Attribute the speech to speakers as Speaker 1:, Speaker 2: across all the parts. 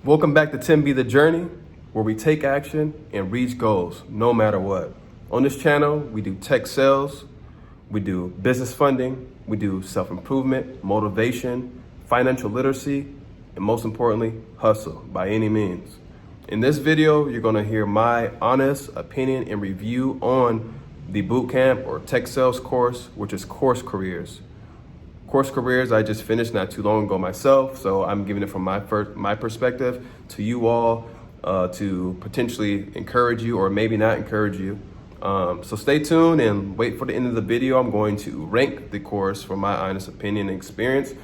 Speaker 1: Welcome back to 10B The Journey, where we take action and reach goals no matter what. On this channel, we do tech sales, we do business funding, we do self-improvement, motivation, financial literacy, and most importantly, hustle by any means. In this video, you're gonna hear my honest opinion and review on the bootcamp or tech sales course, which is CourseCareers. CourseCareers, I just finished not too long ago myself, so I'm giving it from my perspective to you all to potentially encourage you or maybe not encourage you. So stay tuned and wait for the end of the video. I'm going to rank the course from my honest opinion and experience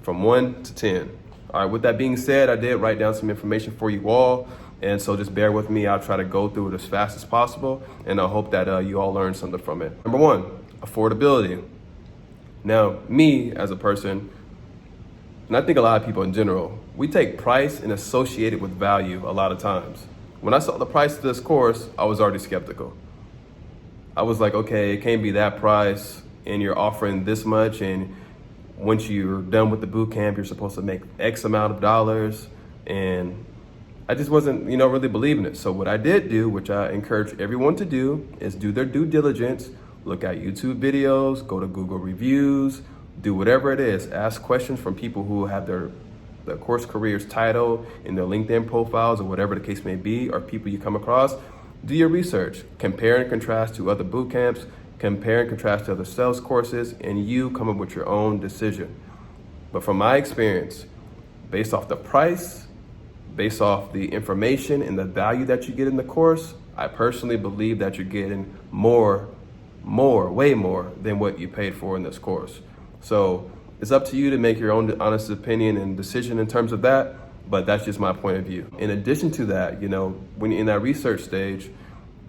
Speaker 1: from 1 to 10. All right, with that being said, I did write down some information for you all, and so just bear with me. I'll try to go through it as fast as possible, and I hope that you all learn something from it. Number one, affordability. Now, me as a person, and I think a lot of people in general, we take price and associate it with value a lot of times. When I saw the price of this course, I was already skeptical. I was like, okay, it can't be that price, and you're offering this much, and once you're done with the boot camp, you're supposed to make X amount of dollars, and I just wasn't, really believing it. So what I did do, which I encourage everyone to do, is do their due diligence. Look at YouTube videos, go to Google reviews, do whatever it is. Ask questions from people who have their CourseCareers title in their LinkedIn profiles or whatever the case may be, or people you come across. Do your research. Compare and contrast to other boot camps, compare and contrast to other sales courses, and you come up with your own decision. But from my experience, based off the price, based off the information and the value that you get in the course, I personally believe that you're getting way more than what you paid for in this course. So it's up to you to make your own honest opinion and decision in terms of that, but that's just my point of view. In addition to that, when you're in that research stage,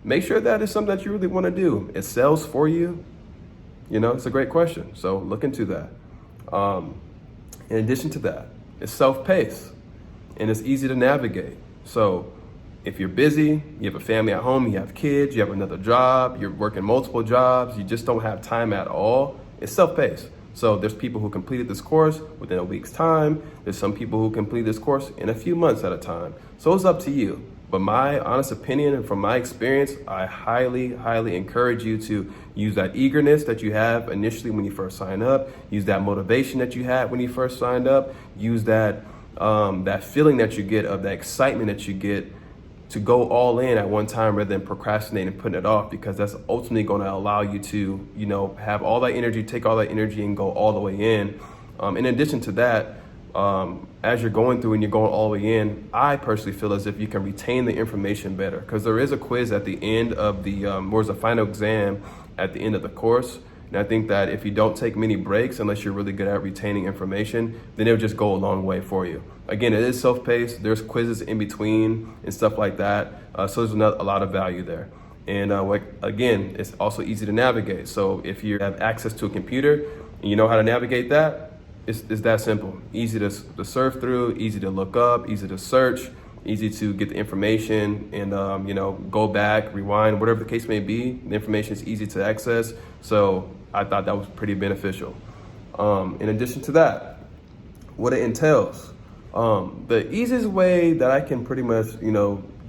Speaker 1: make sure that is something that you really want to do. It sells for you. It's a great question. So look into that. In addition to that, it's self-paced and it's easy to navigate. So if you're busy, you have a family at home, you have kids, you have another job, you're working multiple jobs, you just don't have time at all, it's self-paced. So there's people who completed this course within a week's time. There's some people who complete this course in a few months at a time. So it's up to you. But my honest opinion and from my experience, I highly, highly encourage you to use that eagerness that you have initially when you first sign up, use that motivation that you had when you first signed up, use that feeling that you get of the excitement that you get to go all in at one time rather than procrastinating and putting it off, because that's ultimately going to allow you to, have all that energy, take all that energy and go all the way in. In addition to that, as you're going through and you're going all the way in, I personally feel as if you can retain the information better, because there is a quiz at the end of there's a final exam at the end of the course. And I think that if you don't take many breaks, unless you're really good at retaining information, then it'll just go a long way for you. Again, it is self-paced. There's quizzes in between and stuff like that. So there's a lot of value there. And again, it's also easy to navigate. So if you have access to a computer and you know how to navigate that, it's that simple. Easy to surf through, easy to look up, easy to search, easy to get the information and, go back, rewind, whatever the case may be. The information is easy to access. So I thought that was pretty beneficial. In addition to that, what it entails. The easiest way that I can pretty much,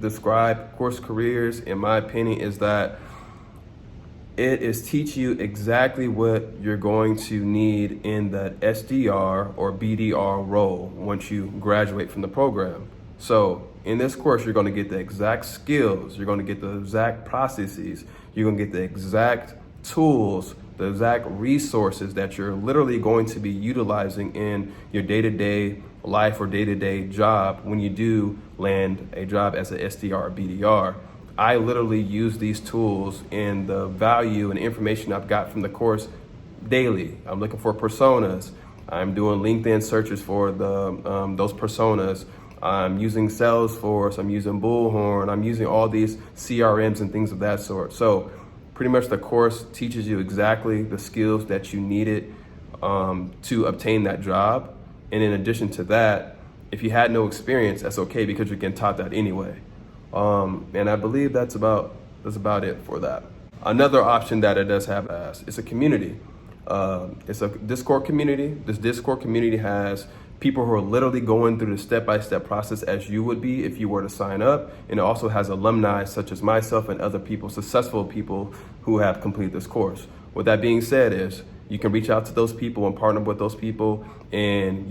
Speaker 1: describe CourseCareers, in my opinion, is that it is teach you exactly what you're going to need in that SDR or BDR role once you graduate from the program. So in this course, you're going to get the exact skills, you're going to get the exact processes, you're going to get the exact tools, the exact resources that you're literally going to be utilizing in your day-to-day life or day-to-day job when you do land a job as an SDR or BDR. I literally use these tools and the value and information I've got from the course daily. I'm looking for personas. I'm doing LinkedIn searches for those personas. I'm using Salesforce, I'm using Bullhorn, I'm using all these CRMs and things of that sort. So pretty much the course teaches you exactly the skills that you needed to obtain that job. And in addition to that, if you had no experience, that's okay, because you're getting taught that anyway. And I believe that's about it for that. Another option that it does have is a community. It's a Discord community. This Discord community has people who are literally going through the step-by-step process as you would be if you were to sign up. And it also has alumni such as myself and other people, successful people who have completed this course. With that being said is you can reach out to those people and partner with those people and,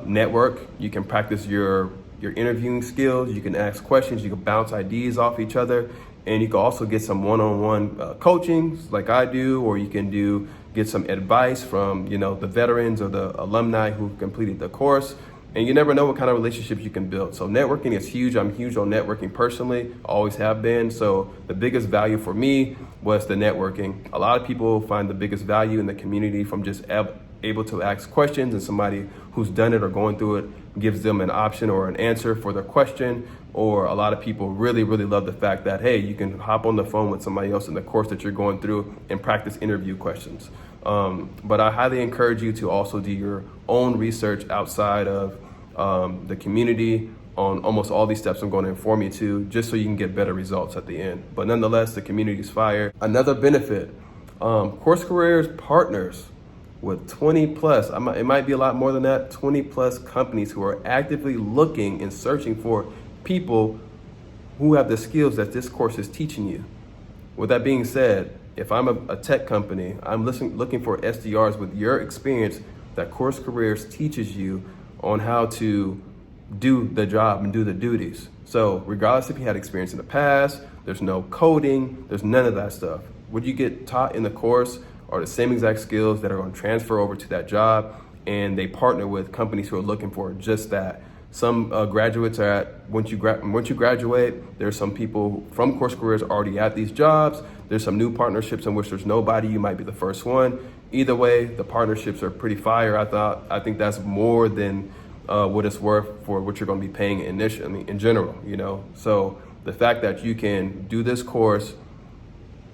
Speaker 1: network. You can practice your interviewing skills. You can ask questions. You can bounce ideas off each other. And you can also get some one-on-one coaching like I do, or you can get some advice from, the veterans or the alumni who completed the course. And you never know what kind of relationships you can build. So networking is huge. I'm huge on networking personally, always have been. So the biggest value for me was the networking. A lot of people find the biggest value in the community from just able to ask questions, and somebody who's done it or going through it gives them an option or an answer for their question. Or a lot of people really, really love the fact that, hey, you can hop on the phone with somebody else in the course that you're going through and practice interview questions. But I highly encourage you to also do your own research outside of the community on almost all these steps I'm going to inform you to, just so you can get better results at the end. But nonetheless, the community's fire. Another benefit, CourseCareers partners with 20 plus, it might be a lot more than that, 20 plus companies who are actively looking and searching for people who have the skills that this course is teaching you. With that being said, if I'm a tech company, I'm looking for SDRs with your experience that CourseCareers teaches you on how to do the job and do the duties. So regardless if you had experience in the past, there's no coding, there's none of that stuff. What you get taught in the course are the same exact skills that are going to transfer over to that job, and they partner with companies who are looking for just that. Some graduates are once you graduate, there's some people from CourseCareers already at these jobs. There's some new partnerships in which there's nobody. You might be the first one. Either way, the partnerships are pretty fire. I think that's more than what it's worth for what you're going to be paying initially, in general. So the fact that you can do this course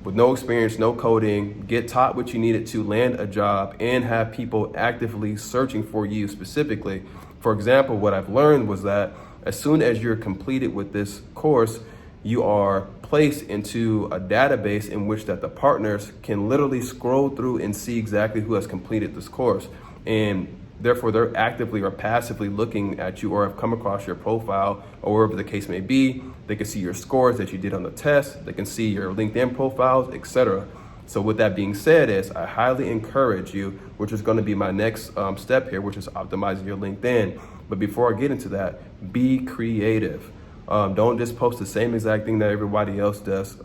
Speaker 1: with no experience, no coding, get taught what you needed to land a job, and have people actively searching for you specifically. For example, what I've learned was that as soon as you're completed with this course, you are placed into a database in which that the partners can literally scroll through and see exactly who has completed this course. And therefore, they're actively or passively looking at you or have come across your profile or wherever the case may be. They can see your scores that you did on the test. They can see your LinkedIn profiles, etc. So with that being said, I highly encourage you, which is going to be my next step here, which is optimizing your LinkedIn. But before I get into that, be creative. Don't just post the same exact thing that everybody else does.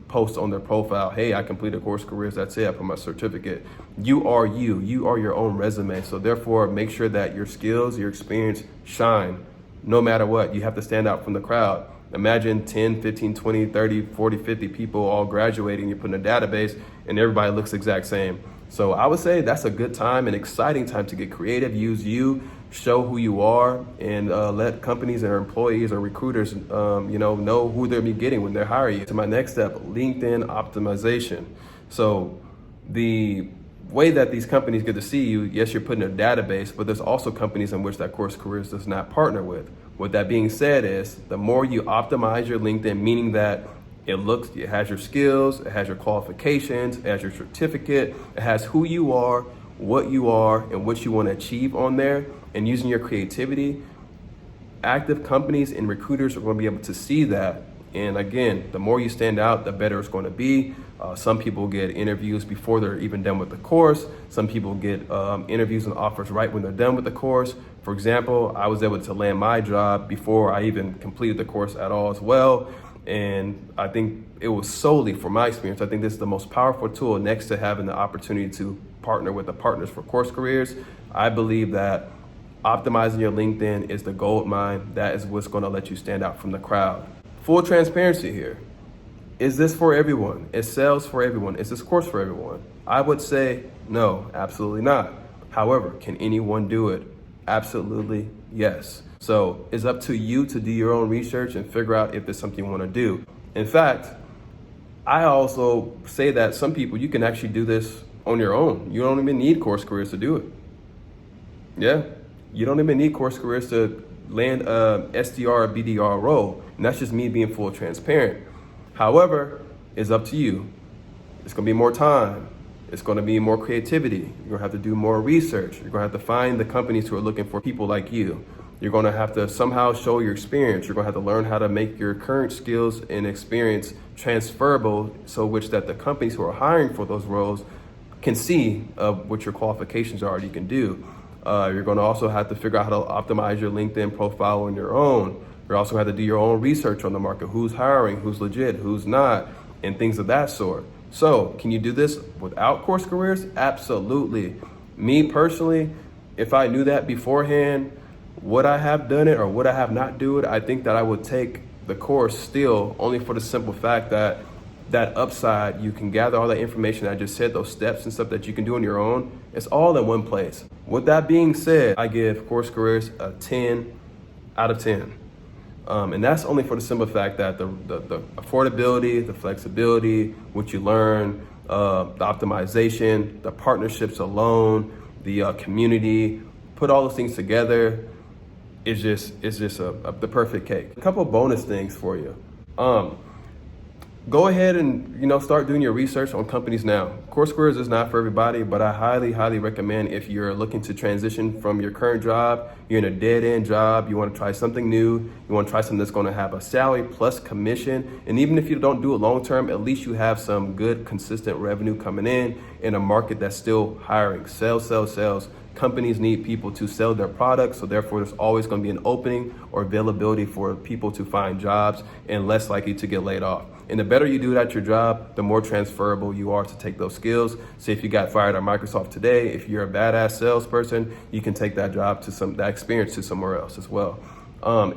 Speaker 1: Post on their profile, hey, I completed CourseCareers, that's it, I put my certificate. You are you. You are your own resume. So therefore, make sure that your skills, your experience shine no matter what. You have to stand out from the crowd. Imagine 10, 15, 20, 30, 40, 50 people all graduating. You put in a database and everybody looks the exact same. So I would say that's a good time, an exciting time to get creative. Use you, show who you are, and let companies and employees or recruiters know who they're getting when they're hiring you. To my next step, LinkedIn optimization. So the way that these companies get to see you, yes, you're put in a database, but there's also companies in which that CourseCareers does not partner with. With that being said the more you optimize your LinkedIn, meaning that it has your skills, it has your qualifications, it has your certificate, it has who you are, and what you want to achieve on there, and using your creativity, active companies and recruiters are going to be able to see that. And again, the more you stand out, the better it's going to be. Some people get interviews before they're even done with the course. Some people get interviews and offers right when they're done with the course. For example, I was able to land my job before I even completed the course at all as well. And I think it was solely for my experience. I think this is the most powerful tool next to having the opportunity to partner with the partners for CourseCareers. I believe that optimizing your LinkedIn is the gold mine. That is what's going to let you stand out from the crowd. Full transparency here. Is this for everyone? Is sales for everyone? Is this course for everyone? I would say no, absolutely not. However, can anyone do it? Absolutely yes. So it's up to you to do your own research and figure out if there's something you want to do. In fact, I also say that some people, you can actually do this on your own. You don't even need CourseCareers to do it. Yeah, you don't even need CourseCareers to land a SDR or BDR role. And that's just me being full transparent. However, it's up to you. It's gonna be more time. It's going to be more creativity. You're going to have to do more research. You're going to have to find the companies who are looking for people like you. You're going to have to somehow show your experience. You're going to have to learn how to make your current skills and experience transferable, so which that the companies who are hiring for those roles can see what your qualifications are you can do. You're going to also have to figure out how to optimize your LinkedIn profile on your own. You also have to do your own research on the market, who's hiring, who's legit, who's not, and things of that sort. So can you do this without CourseCareers? Absolutely. Me personally, if I knew that beforehand, would I have done it or would I have not do it? I think that I would take the course still, only for the simple fact that that upside, you can gather all that information I just said, those steps and stuff that you can do on your own. It's all in one place. With that being said, I give CourseCareers a 10 out of 10. And that's only for the simple fact that the affordability, the flexibility, what you learn, the optimization, the partnerships alone, the community, put all those things together is just the perfect cake. A couple bonus things for you. Go ahead and start doing your research on companies now. CourseCareers is not for everybody, but I highly recommend if you're looking to transition from your current job, you're in a dead-end job, you want to try something new, you want to try something that's going to have a salary plus commission, and even if you don't do it long-term, at least you have some good consistent revenue coming in a market that's still hiring. Sales. Companies need people to sell their products, so therefore there's always going to be an opening or availability for people to find jobs and less likely to get laid off. And the better you do it at your job, the more transferable you are to take those skills. Say if you got fired at Microsoft today, if you're a badass salesperson, you can take that job that experience to somewhere else as well.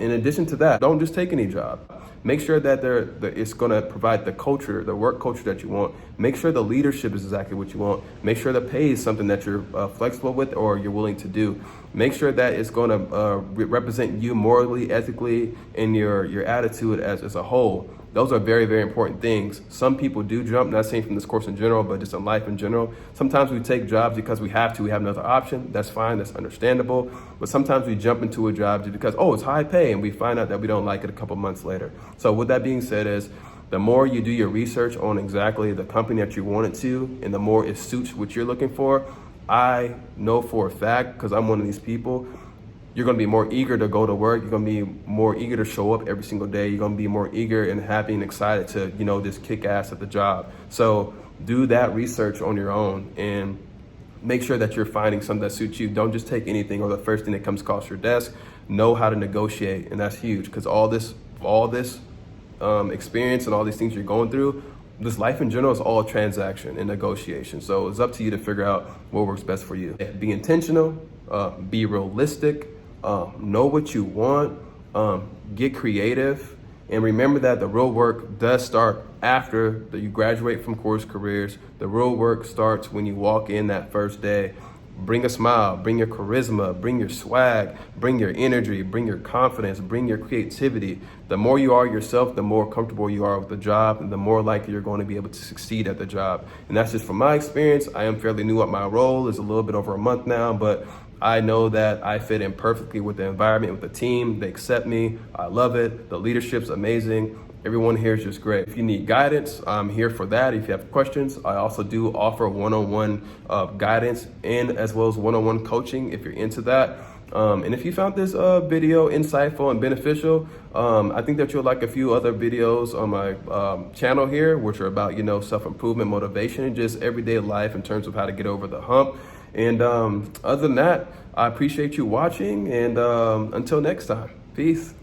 Speaker 1: In addition to that, don't just take any job. Make sure that it's going to provide the culture, the work culture that you want. Make sure the leadership is exactly what you want. Make sure the pay is something that you're flexible with or you're willing to do. Make sure that it's going to represent you morally, ethically, and your attitude as a whole. Those are very important things. Some people do jump, not saying from this course in general, but just in life in general. Sometimes we take jobs because we have another option. That's fine, that's understandable. But sometimes we jump into a job just because, it's high pay, and we find out that we don't like it a couple months later. So with that being said is, the more you do your research on exactly the company that you want it to, and the more it suits what you're looking for, I know for a fact, because I'm one of these people, you're going to be more eager to go to work. You're going to be more eager to show up every single day. You're going to be more eager and happy and excited to, just kick ass at the job. So do that research on your own and make sure that you're finding something that suits you. Don't just take anything or the first thing that comes across your desk. Know how to negotiate, and that's huge, because all this experience and all these things you're going through, this life in general is all transaction and negotiation. So it's up to you to figure out what works best for you. Be intentional, be realistic, know what you want, get creative, and remember that the real work does start after you graduate from CourseCareers. The real work starts when you walk in that first day. Bring a smile, bring your charisma, bring your swag, bring your energy, bring your confidence, bring your creativity. The more you are yourself, the more comfortable you are with the job, and the more likely you're going to be able to succeed at the job. And that's just from my experience. I am fairly new at my role. It's a little bit over a month now, but I know that I fit in perfectly with the environment, with the team. They accept me. I love it. The leadership's amazing. Everyone here is just great. If you need guidance, I'm here for that. If you have questions, I also do offer one-on-one guidance and as well as one-on-one coaching if you're into that. And if you found this video insightful and beneficial, I think that you'll like a few other videos on my channel here, which are about, self-improvement, motivation, and just everyday life in terms of how to get over the hump. And other than that, I appreciate you watching, and until next time, peace.